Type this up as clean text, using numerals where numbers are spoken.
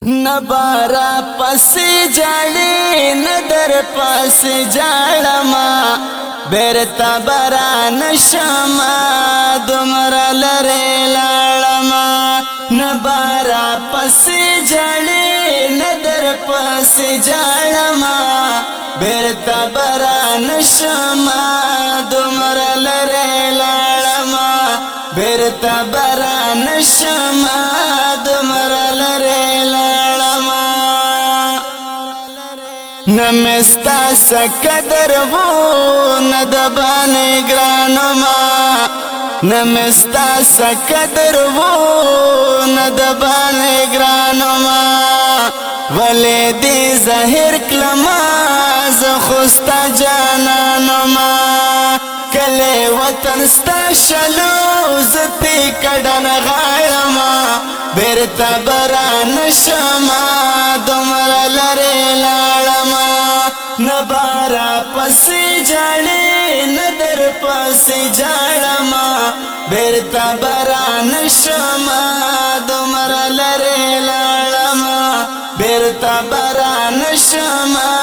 نبارا پس جاڑی ندر پس جاڑما بیرتا برا نشما دمرا لرے لاڑما نبارا پس جاڑی ندر پس جاڑما بیرتا برا نشما دمرا لرے لاڑما بیرتا برا نشما دمرا لرے لاڑما نمستا سقدر وو ندبان گرانما نمستا سقدر وو ندبان گرانما ولی دی ظاہر کلما زخستا جانانما کلے وطن ستا شلو زتی کڑن غاڑما بیرتا برا نشما دمرا لرے لاڑما نبارا پسی جاڑی ندر پسی جاڑما بیرتا برا نشما دمرا لرے لاڑما بیرتا برا نشما